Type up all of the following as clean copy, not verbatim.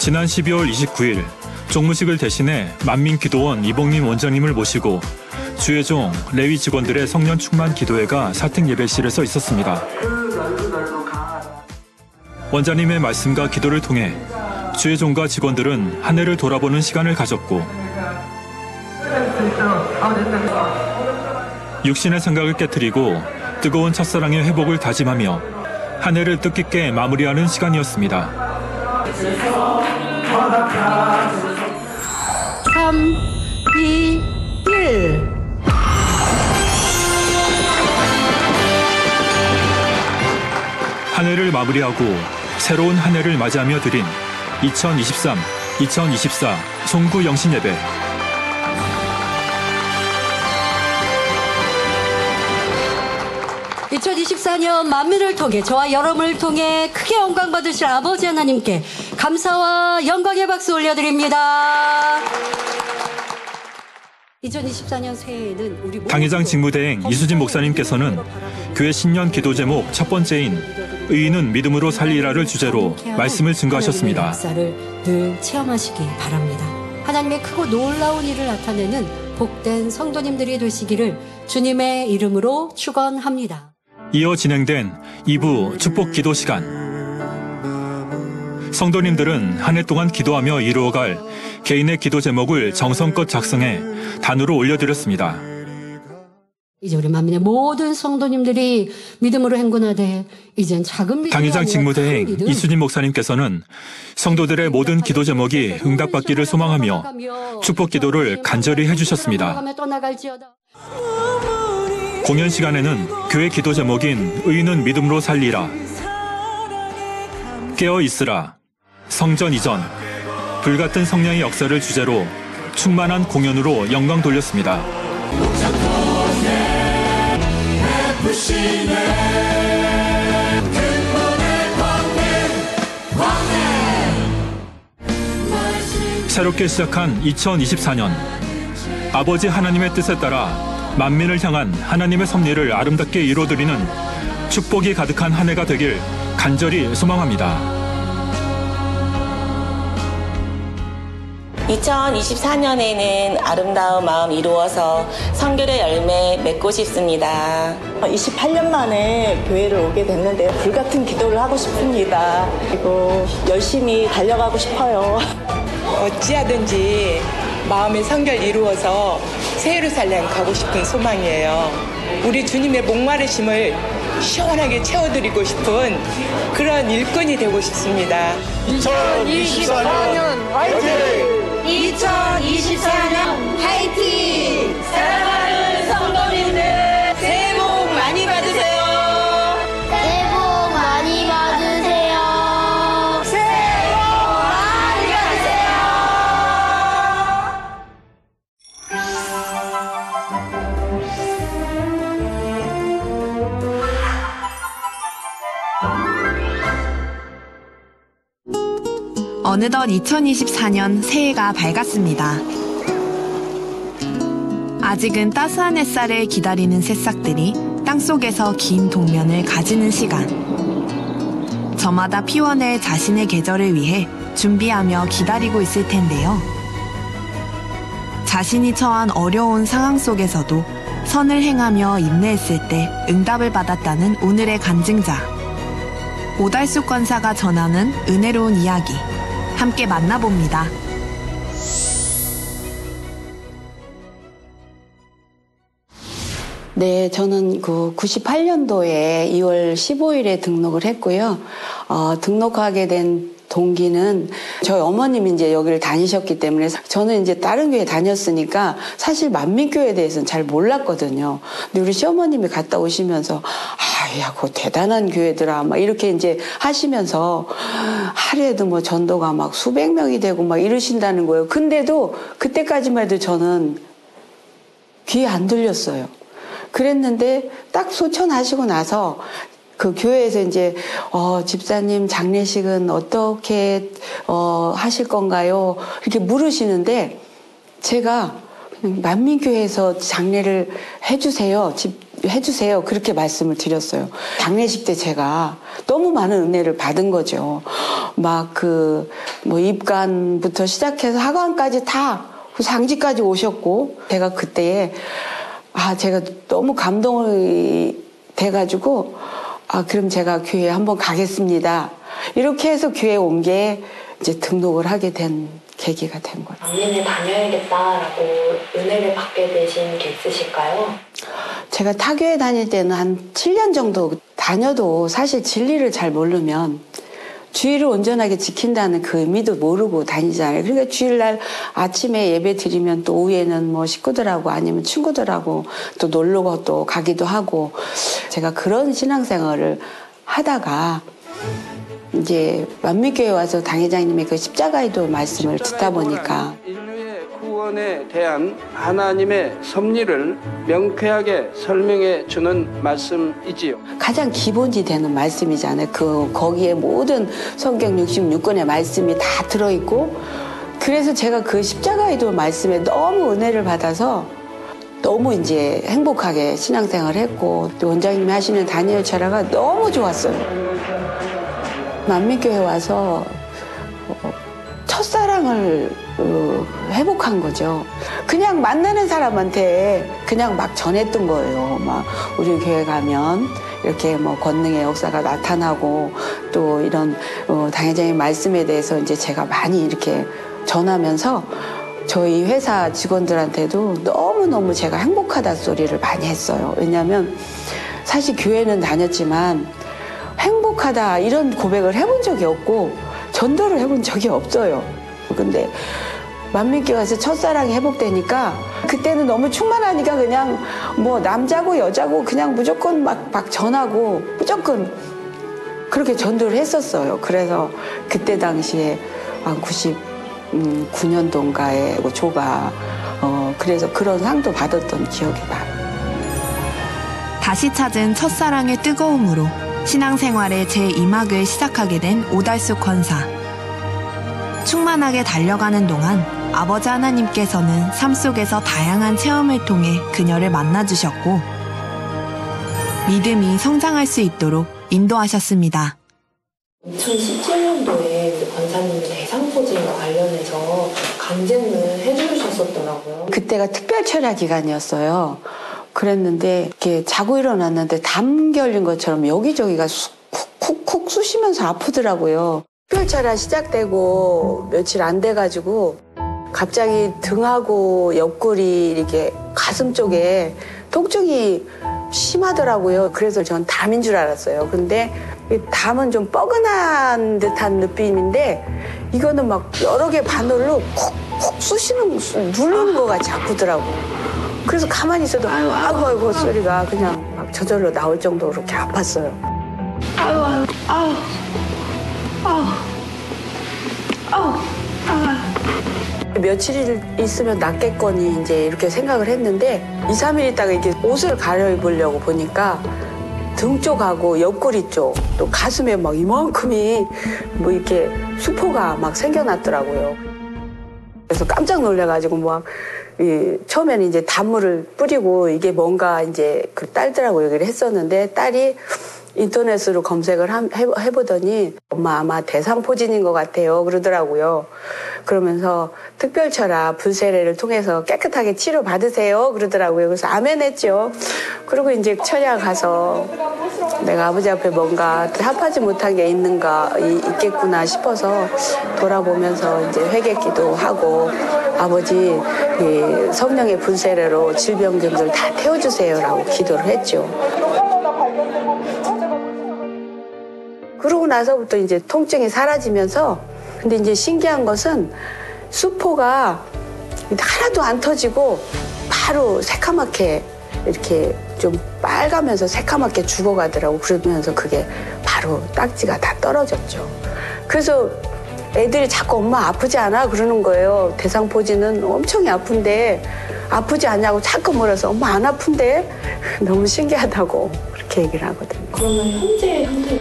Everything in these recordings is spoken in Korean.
지난 12월 29일 종무식을 대신해 만민기도원 이봉림 원장님을 모시고 주예종, 레위 직원들의 성년 충만 기도회가 사택 예배실에서 있었습니다. 원장님의 말씀과 기도를 통해 주예종과 직원들은 한 해를 돌아보는 시간을 가졌고 육신의 생각을 깨트리고 뜨거운 첫사랑의 회복을 다짐하며 한 해를 뜻깊게 마무리하는 시간이었습니다. 3, 2, 1. 한 해를 마무리하고 새로운 한 해를 맞이하며 드린 2023-2024 송구 영신예배. (2024년) 만민을 통해 저와 여러분을 통해 크게 영광 받으실 아버지 하나님께 감사와 영광의 박수 올려드립니다. 2024년 새해에는 우리 당회장 직무대행 이수진 목사님께서는 교회 신년 기도 제목 첫 번째인 의인은 믿음으로 살리라를 주제로 말씀을 증거하셨습니다. 역사를 늘 체험하시기 바랍니다. 하나님의 크고 놀라운 일을 나타내는 복된 성도님들이 되시기를 주님의 이름으로 축원합니다. 이어 진행된 2부 축복 기도 시간. 성도님들은 한 해 동안 기도하며 이루어갈 개인의 기도 제목을 정성껏 작성해 단으로 올려드렸습니다. 이제 우리 만민의 모든 성도님들이 믿음으로 행군하되 이젠 작은 믿음이 당회장 아니라 직무대행 큰 믿음. 이수진 목사님께서는 성도들의 모든 기도 제목이 응답받기를 소망하며 축복 기도를 간절히 해주셨습니다. 공연 시간에는 교회 기도 제목인 의인은 믿음으로 살리라, 깨어 있으라, 성전 이전, 불같은 성령의 역사를 주제로 충만한 공연으로 영광 돌렸습니다. 새롭게 시작한 2024년, 아버지 하나님의 뜻에 따라 만민을 향한 하나님의 섭리를 아름답게 이루어드리는 축복이 가득한 한 해가 되길 간절히 소망합니다. 2024년에는 아름다운 마음 이루어서 성결의 열매 맺고 싶습니다. 28년 만에 교회를 오게 됐는데 불같은 기도를 하고 싶습니다. 그리고 열심히 달려가고 싶어요. 어찌하든지 마음의 성결 이루어서 새 예루살렘 가고 싶은 소망이에요. 우리 주님의 목마르심을 시원하게 채워드리고 싶은 그런 일꾼이 되고 싶습니다. 2024년 화이팅! 2024년 화이팅! 사랑하는 성도님들 새해 복 많이 받으세요. 새해 복 많이 받으세요. 새해 복 많이 받으세요. 어느덧 2024년 새해가 밝았습니다. 아직은 따스한 햇살을 기다리는 새싹들이 땅속에서 긴 동면을 가지는 시간. 저마다 피워낼 자신의 계절을 위해 준비하며 기다리고 있을 텐데요. 자신이 처한 어려운 상황 속에서도 선을 행하며 인내했을 때 응답을 받았다는 오늘의 간증자. 오달숙 권사가 전하는 은혜로운 이야기. 함께 만나봅니다. 네, 저는 98년도에 2월 15일에 등록을 했고요. 등록하게 된 동기는 저희 어머님이 이제 여기를 다니셨기 때문에 저는 이제 다른 교회 다녔으니까 사실 만민교회에 대해서는 잘 몰랐거든요. 근데 우리 시어머님이 갔다 오시면서 야, 그거 대단한 교회더라. 막 이렇게 이제 하시면서 하루에도 뭐 전도가 막 수백 명이 되고 막 이러신다는 거예요. 근데도 그때까지만 해도 저는 귀에 안 들렸어요. 그랬는데 딱 소천하시고 나서 그 교회에서 이제 집사님 장례식은 어떻게 하실 건가요? 이렇게 물으시는데 제가 만민교회에서 장례를 해주세요. 해주세요. 그렇게 말씀을 드렸어요. 장례식 때 제가 너무 많은 은혜를 받은 거죠. 막 입관부터 시작해서 하관까지 다 장지까지 오셨고, 제가 그때에 제가 너무 감동이 돼가지고 그럼 제가 교회에 한번 가겠습니다. 이렇게 해서 교회에 온 게 이제 등록을 하게 된 계기가 된 거예요. 만민을 다녀야겠다라고 은혜를 받게 되신 게 있으실까요? 제가 타교회 다닐 때는 한 7년 정도 다녀도 사실 진리를 잘 모르면 주의를 온전하게 지킨다는 그 의미도 모르고 다니잖아요. 그러니까 주일날 아침에 예배 드리면 또 오후에는 뭐 식구들하고 아니면 친구들하고 또 놀러 또 가기도 하고, 제가 그런 신앙생활을 하다가 이제 만민교회 와서 당회장님의 그 십자가의 도 말씀을 듣다 보니까 인류의 구원에 대한 하나님의 섭리를 명쾌하게 설명해 주는 말씀이지요. 가장 기본이 되는 말씀이잖아요. 거기에 모든 성경 66권의 말씀이 다 들어있고, 그래서 제가 그 십자가의 도 말씀에 너무 은혜를 받아서 너무 이제 행복하게 신앙생활을 했고, 또 원장님이 하시는 다니엘 철야가 너무 좋았어요. 만민교회 와서 첫사랑을 회복한 거죠. 그냥 만나는 사람한테 그냥 막 전했던 거예요. 막 우리 교회 가면 이렇게 뭐 권능의 역사가 나타나고, 또 이런 당회장의 말씀에 대해서 이제 제가 많이 이렇게 전하면서 저희 회사 직원들한테도 너무너무 제가 행복하다 소리를 많이 했어요. 왜냐하면 사실 교회는 다녔지만 행복하다 이런 고백을 해본 적이 없고 전도를 해본 적이 없어요. 근데 만민교회 와서 첫사랑이 회복되니까 그때는 너무 충만하니까 그냥 뭐 남자고 여자고 그냥 무조건 막 전하고 무조건 그렇게 전도를 했었어요. 그래서 그때 당시에 한 99년도인가에 조가 그래서 그런 상도 받았던 기억이 나요. 다시 찾은 첫사랑의 뜨거움으로 신앙생활의 제2막을 시작하게 된 오달숙 권사. 충만하게 달려가는 동안 아버지 하나님께서는 삶 속에서 다양한 체험을 통해 그녀를 만나주셨고, 믿음이 성장할 수 있도록 인도하셨습니다. 2017년도에 우리 권사님이 대상포진과 관련해서 간증을 해주셨었더라고요. 그때가 특별철야 기간이었어요. 그랬는데 이렇게 자고 일어났는데 담 걸린 것처럼 여기저기가 쿡쿡 쑤시면서 아프더라고요. 특별철야 시작되고 며칠 안 돼가지고 갑자기 등하고 옆구리 이렇게 가슴 쪽에 통증이 심하더라고요. 그래서 전 담인 줄 알았어요. 근데 담은 좀 뻐근한 듯한 느낌인데 이거는 막 여러 개 바늘로 쿡쿡 누르는 것 같이 아프더라고요. 그래서 가만히 있어도 아이고 소리가 그냥 막 저절로 나올 정도로 그렇게 아팠어요. 며칠 있으면 낫겠거니 이제 이렇게 생각을 했는데 2, 3일 있다가 이렇게 옷을 갈아입으려고 보니까 등 쪽하고 옆구리 쪽 또 가슴에 막 이만큼이 뭐 이렇게 수포가 막 생겨났더라고요. 그래서 깜짝 놀래가지고 막 처음에는 이제 단물을 뿌리고 이게 뭔가 이제 그 딸들하고 얘기를 했었는데 딸이 인터넷으로 검색을 해보더니 엄마 아마 대상포진인 것 같아요 그러더라고요. 그러면서 특별철야 불세례를 통해서 깨끗하게 치료받으세요 그러더라고요. 그래서 아멘 했죠. 그리고 이제 철야 가서 내가 아버지 앞에 뭔가 합하지 못한 게 있겠구나 싶어서 돌아보면서 이제 회개기도 하고 아버지 성령의 불세례로 질병들을 다 태워주세요라고 기도를 했죠. 그러고 나서부터 이제 통증이 사라지면서 근데 이제 신기한 것은 수포가 하나도 안 터지고 바로 새카맣게 이렇게 좀 빨가면서 새카맣게 죽어가더라고. 그러면서 그게 바로 딱지가 다 떨어졌죠. 그래서 애들이 자꾸 엄마 아프지 않아? 그러는 거예요. 대상포진은 엄청 아픈데 아프지 않냐고 자꾸 물어서 엄마 안 아픈데? 너무 신기하다고 그렇게 얘기를 하거든요. 그러면 현재 상태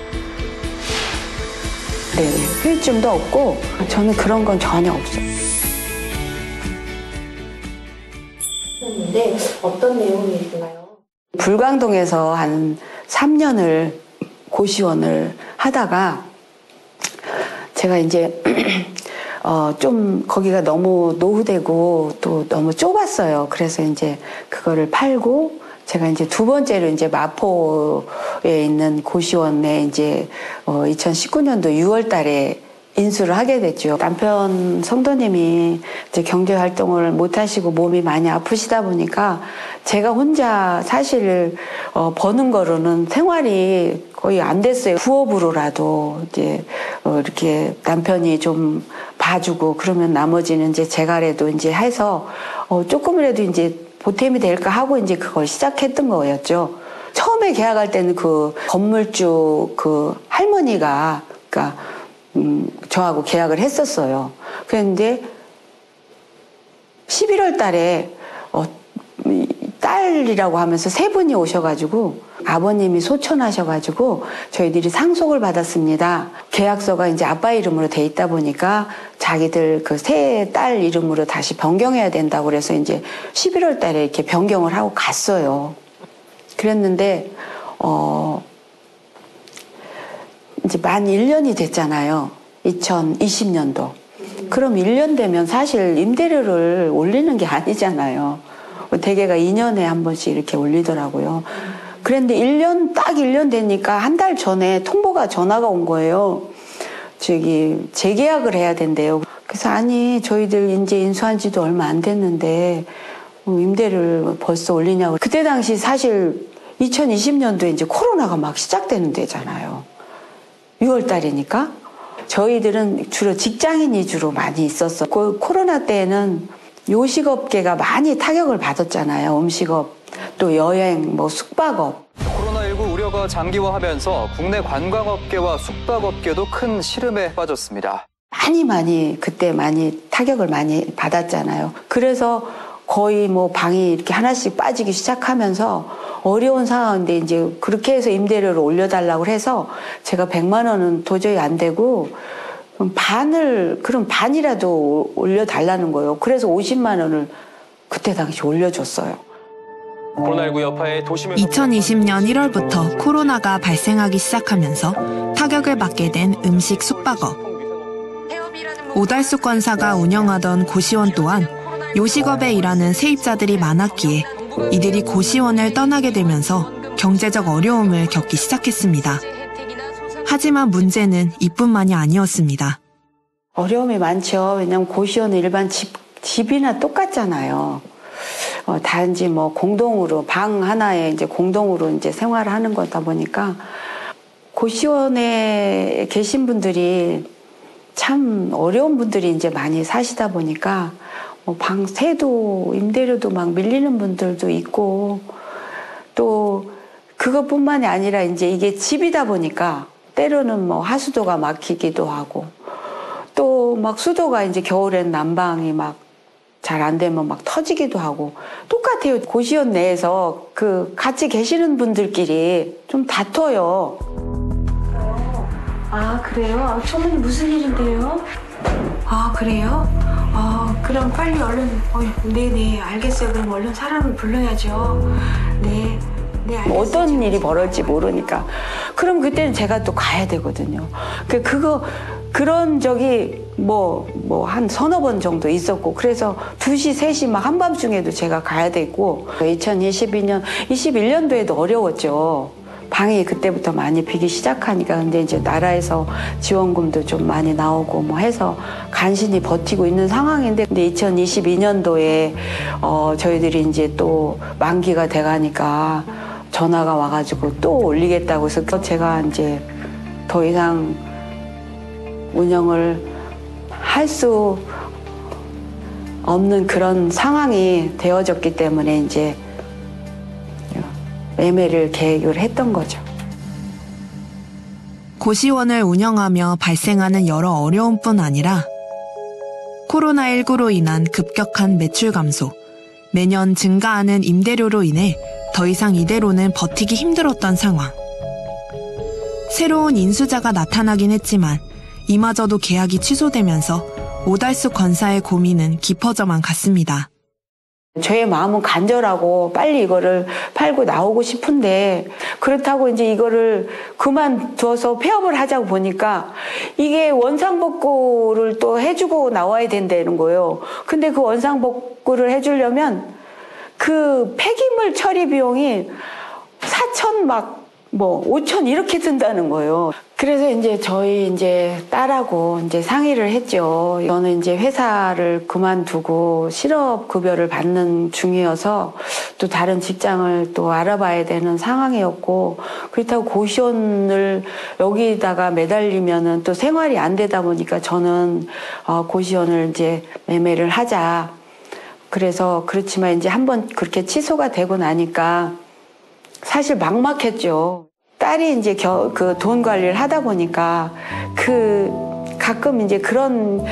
네, 후유증도 없고 저는 그런 건 전혀 없어요. 했는데 어떤 내용이 있나요? 불광동에서 한 3년을 고시원을 하다가 제가 이제 좀 거기가 너무 노후되고 또 너무 좁았어요. 그래서 이제 그거를 팔고 제가 이제 두 번째로 이제 마포에 있는 고시원에 이제 2019년도 6월 달에 인수를 하게 됐죠. 남편 성도님이 이제 경제 활동을 못 하시고 몸이 많이 아프시다 보니까 제가 혼자 사실 버는 거로는 생활이 거의 안 됐어요. 부업으로라도 이제 이렇게 남편이 좀 봐주고 그러면 나머지는 이제 제가라도 이제 해서 조금이라도 이제 보탬이 될까 하고 이제 그걸 시작했던 거였죠. 처음에 계약할 때는 그 건물주 그 할머니가 그러니까 저하고 계약을 했었어요. 그런데 11월 달에 딸이라고 하면서 세 분이 오셔가지고 아버님이 소천하셔가지고 저희들이 상속을 받았습니다. 계약서가 이제 아빠 이름으로 돼 있다 보니까 자기들 그 새 딸 이름으로 다시 변경해야 된다고 그래서 이제 11월 달에 이렇게 변경을 하고 갔어요. 그랬는데 이제 만 1년이 됐잖아요. 2020년도. 그럼 1년 되면 사실 임대료를 올리는 게 아니잖아요. 대개가 2년에 한 번씩 이렇게 올리더라고요. 그런데 딱 1년 되니까 한 달 전에 전화가 온 거예요. 저기 재계약을 해야 된대요. 그래서 아니 저희들 이제 인수한 지도 얼마 안 됐는데 임대료를 벌써 올리냐고. 그때 당시 사실 2020년도에 이제 코로나가 막 시작되는 데잖아요. 6월 달이니까. 저희들은 주로 직장인 위주로 많이 있었어. 그 코로나 때에는 요식업계가 많이 타격을 받았잖아요. 음식업, 또 여행, 숙박업. 코로나19 우려가 장기화하면서 국내 관광업계와 숙박업계도 큰 시름에 빠졌습니다. 그때 많이 타격을 많이 받았잖아요. 그래서 거의 방이 이렇게 하나씩 빠지기 시작하면서 어려운 상황인데 이제 그렇게 해서 임대료를 올려달라고 해서 제가 100만 원은 도저히 안 되고 그럼 반이라도 올려달라는 거예요. 그래서 50만 원을 그때 당시 올려줬어요. 코로나19 여파에 도심을 2020년 1월부터 코로나가 발생하기 시작하면서 타격을 받게 된 음식 숙박업. 오달수 권사가 운영하던 고시원 또한 요식업에 일하는 세입자들이 많았기에 이들이 고시원을 떠나게 되면서 경제적 어려움을 겪기 시작했습니다. 하지만 문제는 이뿐만이 아니었습니다. 어려움이 많죠. 왜냐하면 고시원은 일반 집이나 똑같잖아요. 단지 공동으로 방 하나에 이제 공동으로 이제 생활을 하는 거다 보니까 고시원에 계신 분들이 참 어려운 분들이 이제 많이 사시다 보니까 방 세도 임대료도 막 밀리는 분들도 있고 또 그것뿐만이 아니라 이제 이게 집이다 보니까 때로는 하수도가 막히기도 하고 또 수도가 이제 겨울엔 난방이 잘 안 되면 터지기도 하고 똑같아요. 고시원 내에서 같이 계시는 분들끼리 좀 다퉈요. 아, 그래요? 청문이 무슨 일인데요? 아, 그래요? 그럼 빨리 얼른, 네네, 알겠어요. 그럼 얼른 사람을 불러야죠. 네, 알겠어요. 어떤 일이 벌어질지 모르니까. 그럼 그때는 제가 또 가야 되거든요. 그런 적이 한 서너 번 정도 있었고, 그래서 2시, 3시 한밤중에도 제가 가야 되고, 2021년도에도 어려웠죠. 방이 그때부터 많이 비기 시작하니까. 근데 이제 나라에서 지원금도 좀 많이 나오고 해서 간신히 버티고 있는 상황인데, 근데 2022년도에 저희들이 이제 또 만기가 돼가니까 전화가 와가지고 또 올리겠다고 해서 제가 이제 더 이상 운영을 할 수 없는 그런 상황이 되어졌기 때문에 이제 매매를 계획을 했던 거죠. 고시원을 운영하며 발생하는 여러 어려움뿐 아니라 코로나19로 인한 급격한 매출 감소, 매년 증가하는 임대료로 인해 더 이상 이대로는 버티기 힘들었던 상황. 새로운 인수자가 나타나긴 했지만 이마저도 계약이 취소되면서 오달수 권사의 고민은 깊어져만 갔습니다. 저의 마음은 간절하고 빨리 이거를 팔고 나오고 싶은데 그렇다고 이제 이거를 그만둬서 폐업을 하자고 보니까 이게 원상복구를 또 해주고 나와야 된다는 거예요. 근데 그 원상복구를 해주려면 그 폐기물 처리 비용이 4천 5천 이렇게 든다는 거예요. 그래서 이제 저희 이제 딸하고 이제 상의를 했죠. 저는 이제 회사를 그만두고 실업급여를 받는 중이어서 또 다른 직장을 또 알아봐야 되는 상황이었고, 그렇다고 고시원을 여기다가 매달리면은 또 생활이 안 되다 보니까 저는 고시원을 이제 매매를 하자. 그래서 그렇지만 이제 한번 그렇게 취소가 되고 나니까 사실 막막했죠. 딸이 이제 그 돈 관리를 하다 보니까 가끔 이제 그런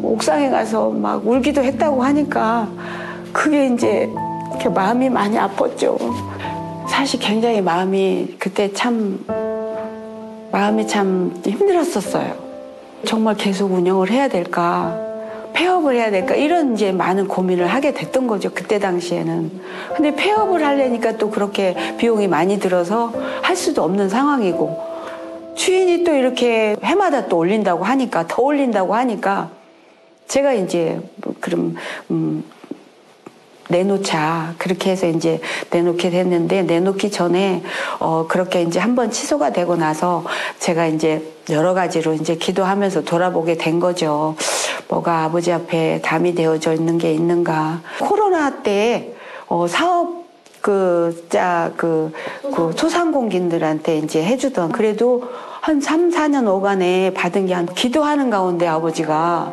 옥상에 가서 막 울기도 했다고 하니까 그게 이제 이렇게 마음이 많이 아팠죠. 사실 굉장히 그때 마음이 참 힘들었었어요. 정말 계속 운영을 해야 될까? 폐업을 해야 될까? 이런 이제 많은 고민을 하게 됐던 거죠. 그때 당시에는. 근데 폐업을 하려니까 또 그렇게 비용이 많이 들어서 할 수도 없는 상황이고, 주인이 또 이렇게 해마다 또 올린다고 하니까, 더 올린다고 하니까 제가 이제 그럼 내놓자. 그렇게 해서 이제 내놓게 됐는데, 내놓기 전에 그렇게 이제 한번 취소가 되고 나서 제가 이제 여러 가지로 이제 기도하면서 돌아보게 된 거죠. 뭐가 아버지 앞에 담이 되어져 있는 게 있는가. 코로나 때 사업 소상공인들한테 이제 해주던, 그래도 한 3, 4년 5간에 받은 게 기도하는 가운데 아버지가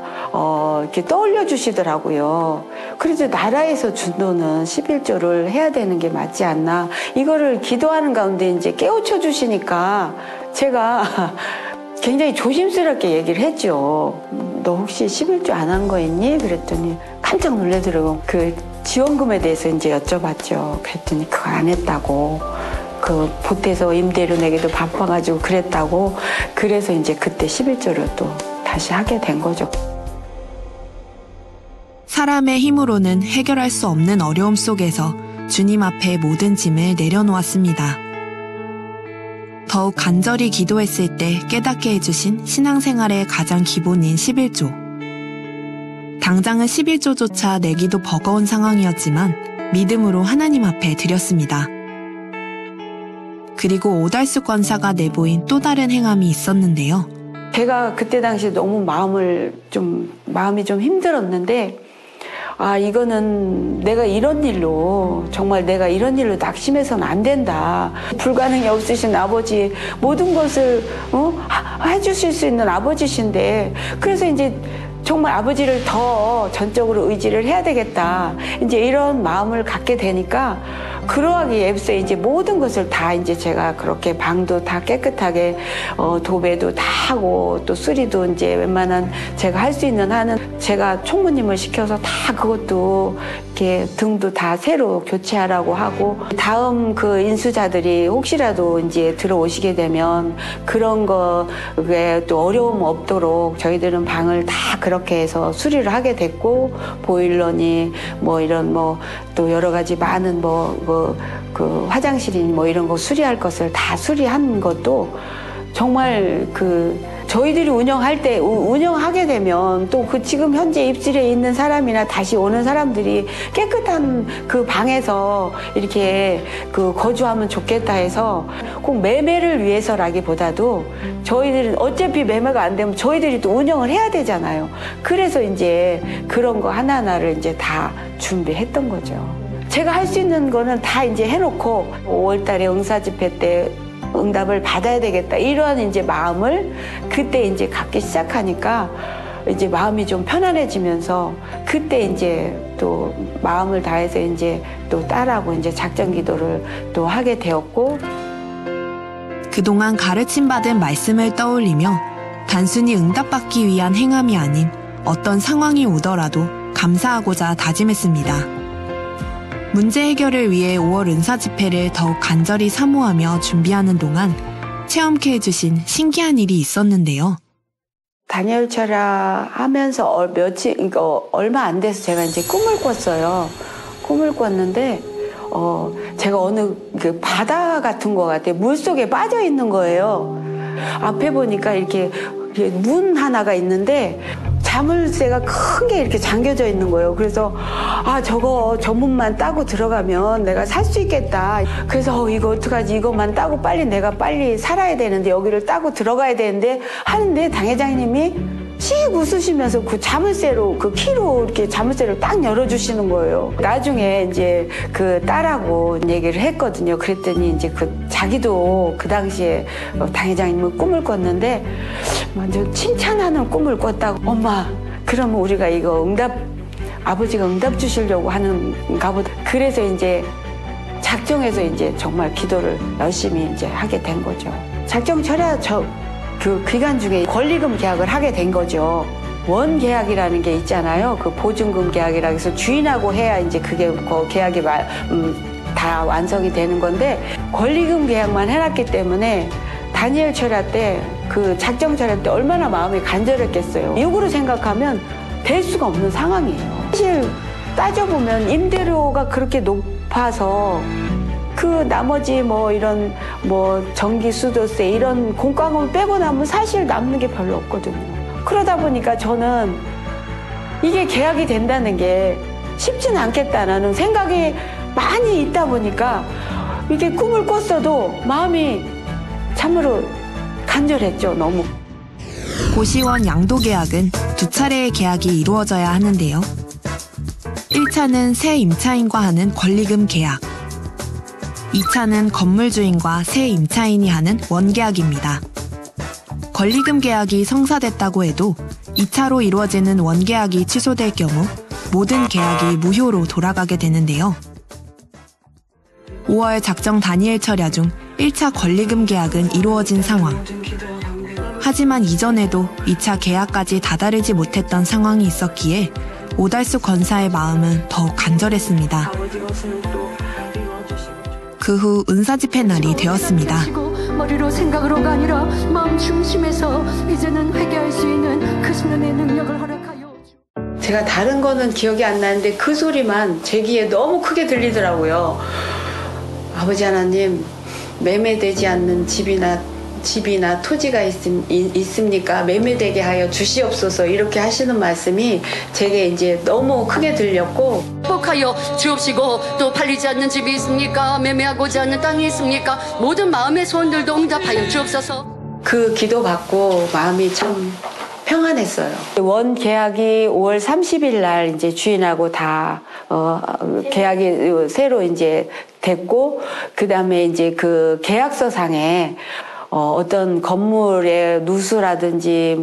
이렇게 떠올려 주시더라고요. 그래도 나라에서 준 돈은 11조를 해야 되는 게 맞지 않나. 이거를 기도하는 가운데 이제 깨우쳐 주시니까 제가 굉장히 조심스럽게 얘기를 했죠. 너 혹시 11조 안 한 거 있니? 그랬더니 깜짝 놀라더라고요. 그 지원금에 대해서 이제 여쭤봤죠. 그랬더니 그거 안 했다고. 그 보태서 임대료 내기도 바빠가지고 그랬다고. 그래서 이제 그때 11조를 또 다시 하게 된 거죠. 사람의 힘으로는 해결할 수 없는 어려움 속에서 주님 앞에 모든 짐을 내려놓았습니다. 더욱 간절히 기도했을 때 깨닫게 해주신 신앙생활의 가장 기본인 11조. 당장은 11조조차 내기도 버거운 상황이었지만 믿음으로 하나님 앞에 드렸습니다. 그리고 오달수 권사가 내보인 또 다른 행함이 있었는데요. 제가 그때 당시 너무 마음이 좀 힘들었는데, 이거는 내가 이런 일로 낙심해서는 안 된다. 불가능이 없으신 아버지, 모든 것을 해주실 수 있는 아버지신데, 그래서 이제 정말 아버지를 더 전적으로 의지를 해야 되겠다. 이제 이런 마음을 갖게 되니까, 그러하기에 애써 이제 모든 것을 다 이제 제가 그렇게 방도 다 깨끗하게 도배도 다 하고, 또 수리도 이제 웬만한 제가 할 수 있는 한은 제가 총무님을 시켜서 다 그것도 이렇게 등도 다 새로 교체하라고 하고, 다음 그 인수자들이 혹시라도 이제 들어오시게 되면 그런 거에 또 어려움 없도록 저희들은 방을 다 그렇게 해서 수리를 하게 됐고, 보일러니 이런 또 여러 가지 많은 그 화장실이니 이런 거 수리할 것을 다 수리한 것도 정말 저희들이 운영하게 되면 또 지금 현재 입실에 있는 사람이나 다시 오는 사람들이 깨끗한 그 방에서 이렇게 거주하면 좋겠다 해서, 꼭 매매를 위해서라기보다도 저희들은 어차피 매매가 안 되면 저희들이 또 운영을 해야 되잖아요. 그래서 이제 그런 거 하나하나를 이제 다 준비했던 거죠. 제가 할 수 있는 거는 다 이제 해놓고 5월 달에 응사집회 때 응답을 받아야 되겠다. 이러한 이제 마음을 그때 이제 갖기 시작하니까 이제 마음이 좀 편안해지면서, 그때 이제 또 마음을 다해서 이제 또 딸하고 이제 작전 기도를 또 하게 되었고, 그동안 가르침받은 말씀을 떠올리며 단순히 응답받기 위한 행함이 아닌 어떤 상황이 오더라도 감사하고자 다짐했습니다. 문제 해결을 위해 5월 은사 집회를 더욱 간절히 사모하며 준비하는 동안 체험케 해주신 신기한 일이 있었는데요. 다니엘 철야 하면서 얼마 안 돼서 제가 이제 꿈을 꿨어요. 꿈을 꿨는데, 제가 어느 그 바다 같은 것 같아요. 물 속에 빠져 있는 거예요. 앞에 보니까 이렇게 문 하나가 있는데 자물쇠가 큰 게 이렇게 잠겨져 있는 거예요. 그래서 저 문만 따고 들어가면 내가 살 수 있겠다. 그래서 이거 어떡하지? 이것만 따고 내가 빨리 살아야 되는데 여기를 따고 들어가야 되는데 하는데 당회장님이 씩 웃으시면서 그 자물쇠로 그 키로 이렇게 자물쇠를 딱 열어주시는 거예요. 나중에 이제 그 딸하고 얘기를 했거든요. 그랬더니 이제 자기도 그 당시에 당회장님은 꿈을 꿨는데 완전 칭찬하는 꿈을 꿨다고. 엄마, 그러면 우리가 이거 아버지가 응답 주시려고 하는가 보다. 그래서 이제 작정해서 이제 정말 기도를 열심히 이제 하게 된 거죠. 작정 철야 그 기간 중에 권리금 계약을 하게 된 거죠. 원 계약이라는 게 있잖아요. 그 보증금 계약이라 해서 주인하고 해야 이제 그게 계약이 다 완성이 되는 건데 권리금 계약만 해놨기 때문에 다니엘 철야 때 그 작정 철야 때 얼마나 마음이 간절했겠어요. 육으로 생각하면 될 수가 없는 상황이에요. 사실 따져보면 임대료가 그렇게 높아서 그 나머지 이런 전기 수도세 이런 공과금 빼고 나면 사실 남는 게 별로 없거든요. 그러다 보니까 저는 이게 계약이 된다는 게 쉽지는 않겠다는 생각이 많이 있다 보니까 이게 꿈을 꿨어도 마음이 참으로 간절했죠. 너무. 고시원 양도 계약은 2차례의 계약이 이루어져야 하는데요. 1차는 새 임차인과 하는 권리금 계약, 2차는 건물주인과 새 임차인이 하는 원계약입니다. 권리금 계약이 성사됐다고 해도 2차로 이루어지는 원계약이 취소될 경우 모든 계약이 무효로 돌아가게 되는데요. 5월 작정 다니엘 철야 중 1차 권리금 계약은 이루어진 상황. 하지만 이전에도 2차 계약까지 다다르지 못했던 상황이 있었기에 오달수 권사의 마음은 더욱 간절했습니다. 그 후 은사집회 날이 되었습니다. 머리로 생각으로가 아니라 마음 중심에서 이제는 회개할 수 있는 그 수련의 능력을 허락하여. 제가 다른 거는 기억이 안 나는데 그 소리만 제 귀에 너무 크게 들리더라고요. 아버지 하나님, 매매되지 않는 집이나 토지가 있습니까? 매매되게 하여 주시옵소서. 이렇게 하시는 말씀이 제게 이제 너무 크게 들렸고, 복하여 주옵시고 또 팔리지 않는 집이 있습니까? 매매하고자 하는 땅이 있습니까? 모든 마음의 소원들도 응답하여 주옵소서. 그 기도 받고 마음이 참 평안했어요. 원 계약이 5월 30일 날 이제 주인하고 다 계약이 새로 이제 됐고, 그다음에 이제 그 계약서 상에 어떤 건물의 누수라든지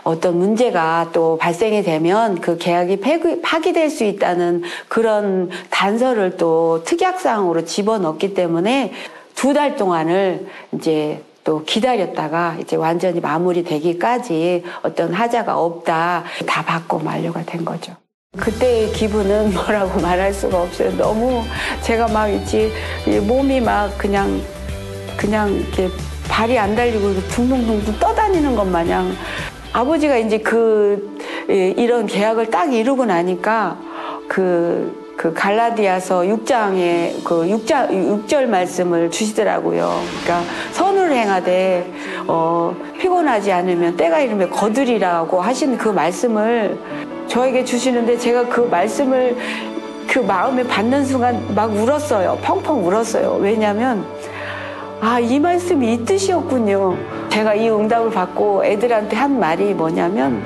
어떤 문제가 또 발생이 되면 그 계약이 파기될 수 있다는 그런 단서를 또 특약사항으로 집어넣기 때문에 2달 동안을 이제 또 기다렸다가 이제 완전히 마무리되기까지 어떤 하자가 없다 다 받고 만료가 된 거죠. 그때의 기분은 뭐라고 말할 수가 없어요. 너무 제가 막 있지 몸이 막 그냥 이렇게 발이 안 달리고 둥둥둥둥 떠다니는 것 마냥. 아버지가 이제 이런 계약을 딱 이루고 나니까 그 갈라디아서 6장에 그 6절 말씀을 주시더라고요. 그러니까 선을 행하되 피곤하지 않으면 때가 이르면 거두리라고 하신 그 말씀을 저에게 주시는데 제가 그 말씀을 그 마음에 받는 순간 막 울었어요. 펑펑 울었어요. 왜냐하면 이 말씀이 이 뜻이었군요. 제가 이 응답을 받고 애들한테 한 말이 뭐냐면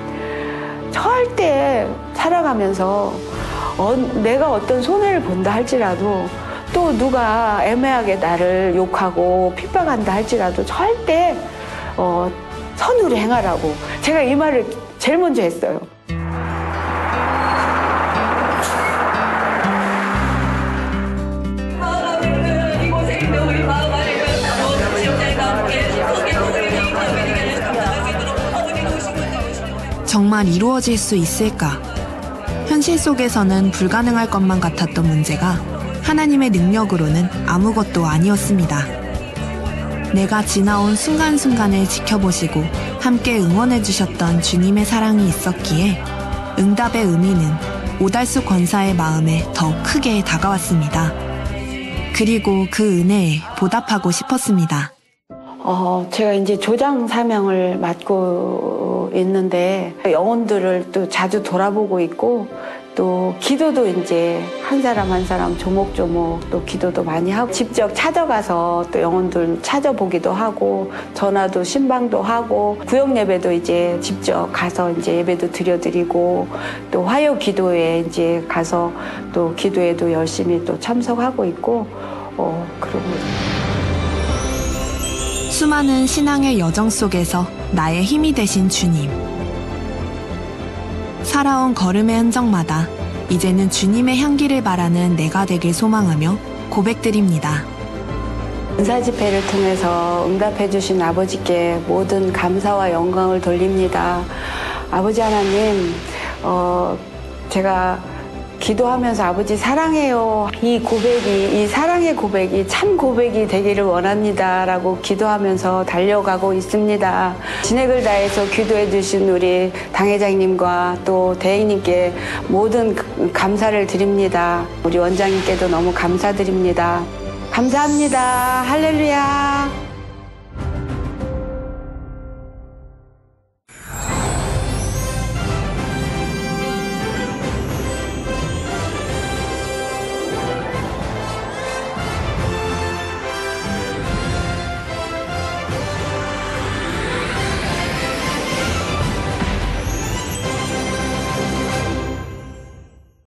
절대 살아가면서 내가 어떤 손해를 본다 할지라도 또 누가 애매하게 나를 욕하고 핍박한다 할지라도 절대 선으로 행하라고 제가 이 말을 제일 먼저 했어요. 정말 이루어질 수 있을까? 현실 속에서는 불가능할 것만 같았던 문제가 하나님의 능력으로는 아무것도 아니었습니다. 내가 지나온 순간순간을 지켜보시고 함께 응원해 주셨던 주님의 사랑이 있었기에 응답의 의미는 오달수 권사의 마음에 더 크게 다가왔습니다. 그리고 그 은혜에 보답하고 싶었습니다. 제가 이제 조장 사명을 맡고 있는데 영혼들을 또 자주 돌아보고 있고 또 기도도 이제 한 사람 한 사람 조목조목 또 기도도 많이 하고 직접 찾아가서 또 영혼들 찾아보기도 하고 전화도 신방도 하고 구역 예배도 이제 직접 가서 이제 예배도 드려드리고 또 화요 기도에 이제 가서 또 기도에도 열심히 또 참석하고 있고 그러고 수많은 신앙의 여정 속에서 나의 힘이 되신 주님. 살아온 걸음의 흔적마다 이제는 주님의 향기를 바라는 내가 되길 소망하며 고백드립니다. 은사 집회를 통해서 응답해 주신 아버지께 모든 감사와 영광을 돌립니다. 아버지 하나님, 제가 기도하면서 아버지 사랑해요. 이 고백이, 이 사랑의 고백이 참 고백이 되기를 원합니다. 라고 기도하면서 달려가고 있습니다. 진액을 다해서 기도해 주신 우리 당회장님과 또 대행님께 모든 감사를 드립니다. 우리 원장님께도 너무 감사드립니다. 감사합니다. 할렐루야.